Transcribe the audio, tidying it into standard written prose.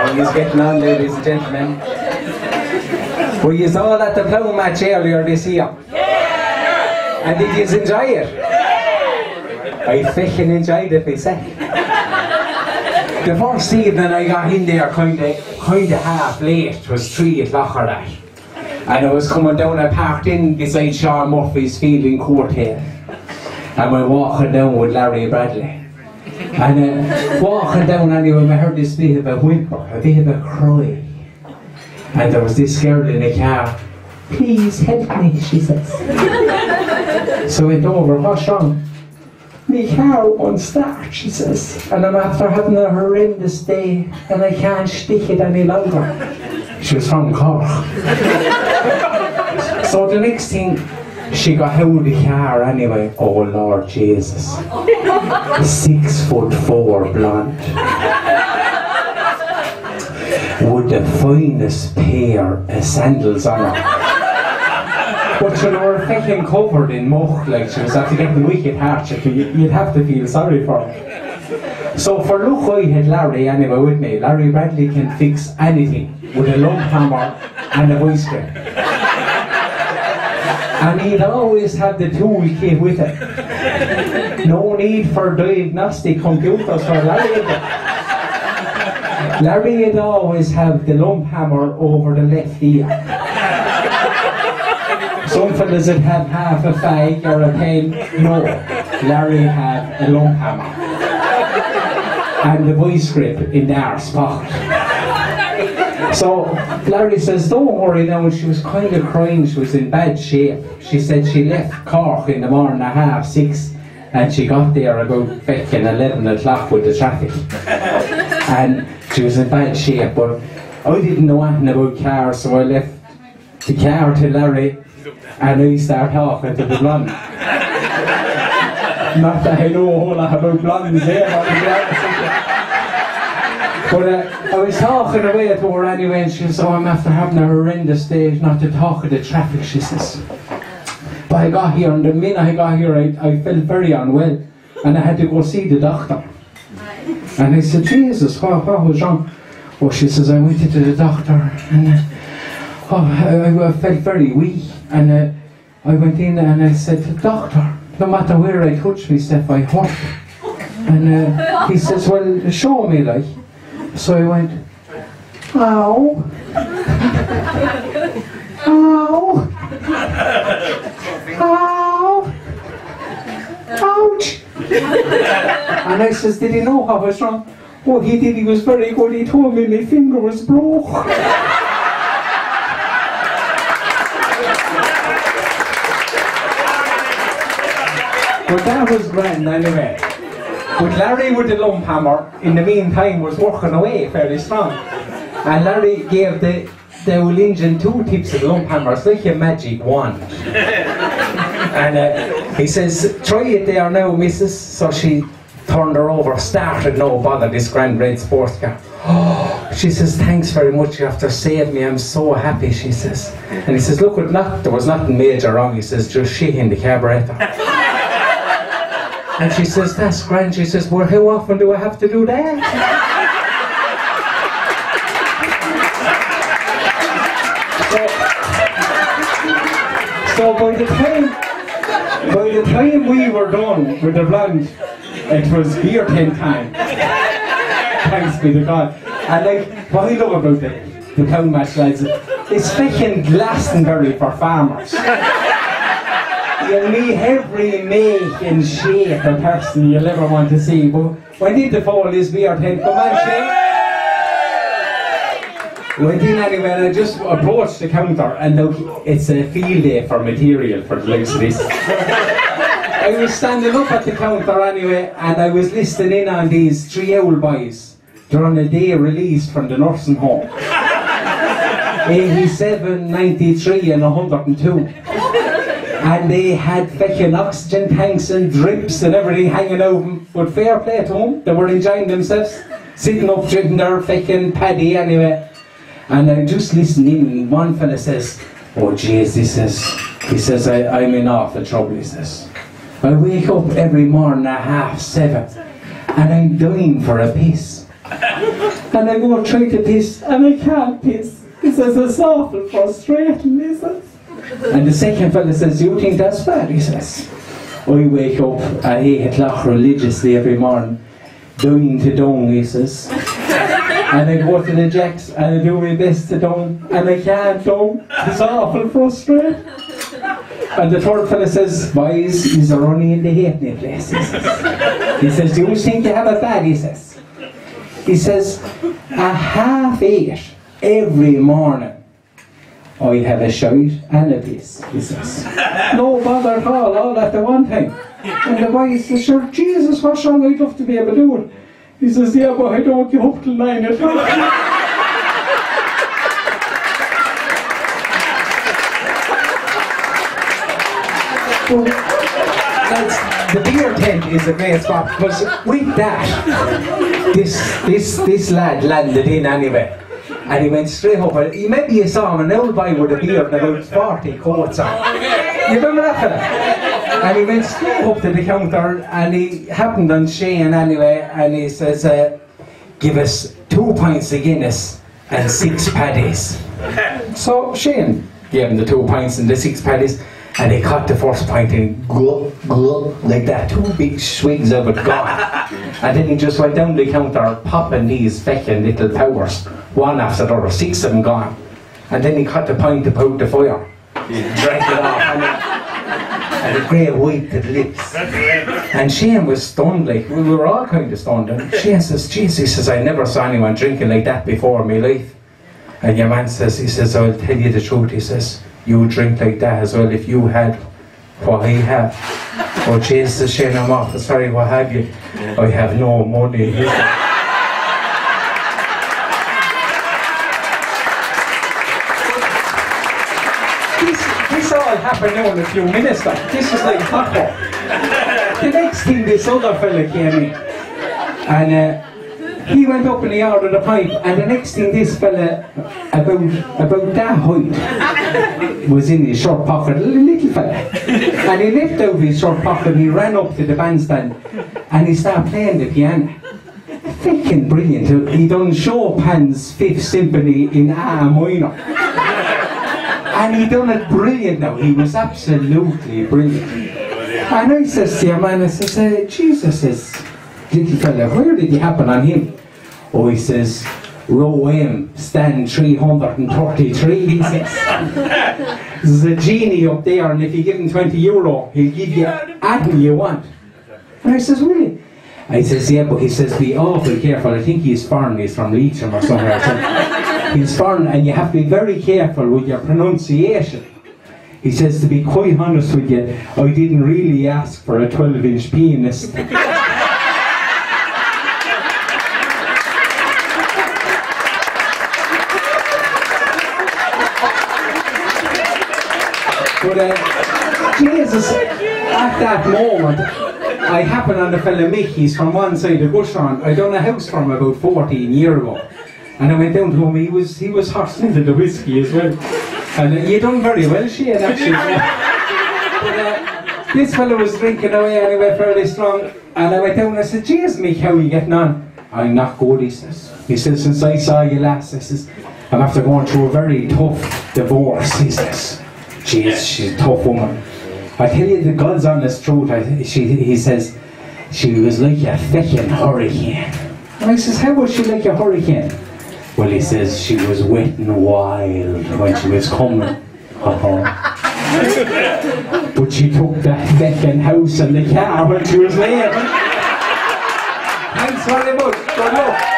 Oh, he's getting on, ladies and gentlemen. Were you all at the Ploughing Match earlier this year? And did you enjoy it? I fucking enjoyed it myself. The first evening I got in there kind of half late. It was 3 o'clock or that. And I was coming down, I parked in beside Sean Murphy's field in Courthill. And we're walking down with Larry Bradley. And walking down anyway, I heard this bit of a whimper, a bit of a cry. And there was this girl in the car. "Please help me," she says. So I went over, "What's wrong?" "My car won't start," she says. "And I'm after having a horrendous day and I can't stick it any longer." She was from Cork. So the next thing, she got out of the car anyway. Oh Lord Jesus. 6'4" blonde. With the finest pair of sandals on her. But she were fucking covered in muck, like she was after getting the wicked heart. You'd have to feel sorry for her. So for luck I had Larry anyway with me. Larry Bradley can fix anything with a lump hammer and a voice grip. And he'd always have the toolkit with it. No need for diagnostic computers for Larry. Larry would always have the lump hammer over the left ear. Some fellas would have half a fag or a pen. No, Larry had a lump hammer. And the voice grip in the arse pocket. So Larry says, "Don't worry now," and she was kind of crying, she was in bad shape. She said she left Cork in the morning at 6:30 and she got there about fucking 11 o'clock with the traffic. And she was in bad shape, but I didn't know anything about cars, so I left the car to Larry and I started talking to the blonde. Not that I know a whole lot about blondes there, but I was talking away to her anyway, and she says, "Oh, I'm after having a horrendous day, not to talk of the traffic," she says. But I got here, and the minute I got here, I felt very unwell, and I had to go see the doctor. And I said, "Jesus, what was wrong?" Oh, she says, "I went into the doctor, and I felt very weak, and I went in and I said, 'Doctor, no matter where I touch myself, I hurt.' And he says, 'Well, show me, like.' So I went, 'Ow, ow, ow, ouch.' And I says, 'Did he know what was wrong?' 'Oh, he did, he was very good, he told me my finger was broke.'" But that was grand anyway. But Larry with the lump hammer, in the meantime, was working away fairly strong. And Larry gave the old engine 2 tips of the lump hammer. It's like a magic wand. And he says, "Try it there now, missus." So she turned her over, started, no bother, this grand red sports car. "Oh," she says, "thanks very much, you have to save me, I'm so happy," she says. And he says, "Look, there was nothing major wrong," he says, "just shit in the carburetor." And she says, "That's grand." She says, "Well, how often do I have to do that?" So by the time we were done with the blonde, it was beer tent time. Thanks be to God. And like, what I love about the Ploughing Match, lads, it's fucking Glastonbury for farmers. You'll meet every make and shape of person you'll ever want to see. But when did the fall is beer tent? Come on, Shane. Went in anyway, and I just approached the counter, and look, it's a field day for material for the likes of this. I was standing up at the counter anyway, and I was listening in on these 3 old boys. They're on a day released from the nursing home. 87, 93 and 102. And they had fucking oxygen tanks and drips and everything hanging out. But fair play to them, they were enjoying themselves, sitting up drinking their fucking paddy anyway. And I'm just listening, and one fella says, "Oh jeez," he says, "I'm in awful trouble," he says. I wake up every morning at 7:30 and I'm dying for a piss. And I go try to piss and I can't piss. He says, it's awful frustrating, he says. And the second fella says, do you think that's bad? He says, I wake up at 8 o'clock religiously every morning, dying to dung, he says. And I go to the jacks and I do my best to dung, and I can't dung. It's awful frustrating. And the third fella says, boys, he's running in the halfpenny place, he says. He says, do you think you have it bad? He says. He says, at 8:30 every morning, I have a shout and a piss, he says. No bother at all at the one time. And the boy says, sure, Jesus, what's wrong? I'd love to be able to do it. He says, yeah, but I don't get up till 9 o'clock. The beer tent is a great spot, because with that, this lad landed in anyway, and he went straight up. Maybe you saw him, an old boy with a beard and about 40 coats on. You remember that fella? And he went straight up to the counter, and he happened on Shane anyway, and he says, give us 2 pints of Guinness and 6 paddies. So Shane gave him the 2 pints and the 6 paddies. And he caught the first pint and glug, glug, like that, 2 big swigs of it gone. And then he just went down the counter popping these feckin' little powers, one after the other, 6 of them gone. And then he caught the pint to put the fire. He drank it off and a great white to the lips. And Shane was stunned, like, we were all kind of stunned. And Shane says, jeez, he says, I never saw anyone drinking like that before in my life. And your man says, he says, I'll tell you the truth, he says, you drink like that as well if you had what I have. Oh Jesus, Shane, I'm off. Sorry, what have you? I have no money. This all happened now in a few minutes. Like. This is like hot pot. The next thing, this other fella came in, and he went up and he ordered a pint, and the next thing, this fella about that height was in his short pocket, a little fella, and he lifted out his short pocket and he ran up to the bandstand and he started playing the piano. Fucking brilliant. He done Chopin's 5th Symphony in A minor, and he done it brilliant now. He was absolutely brilliant. And I says to your man, I says, Jesus, says, little fella, where did it happen on him? Oh, he says, row M, stand 333, he says. There's a genie up there, and if you give him €20, he'll give you anything you want. And I says, really? I says, yeah, but he says, be awful careful. I think he's foreign, he's from Leitrim or somewhere. He's foreign, and you have to be very careful with your pronunciation. He says, to be quite honest with you, I didn't really ask for a 12-inch penis. But Jesus, at that moment, I happened on the fella Mick, he's from one side of Bushron. I done a house for him about 14 years ago. And I went down to him, he was hot into the whiskey as well. And you done very well, Shane, actually. But this fella was drinking away anyway, fairly strong. And I went down and I said, jeez, Mick, how are you getting on? I'm not good, he says. He says, since I saw you last, I says, I'm after going through a very tough divorce, he says. Jeez, she's a tough woman. I tell you the God's honest truth, he says, she was like a feckin' hurricane. And I says, how was she like a hurricane? Well, he says, she was wet and wild when she was coming. But she took that feckin' house and the car when she was leaving. Thanks very much. Good luck.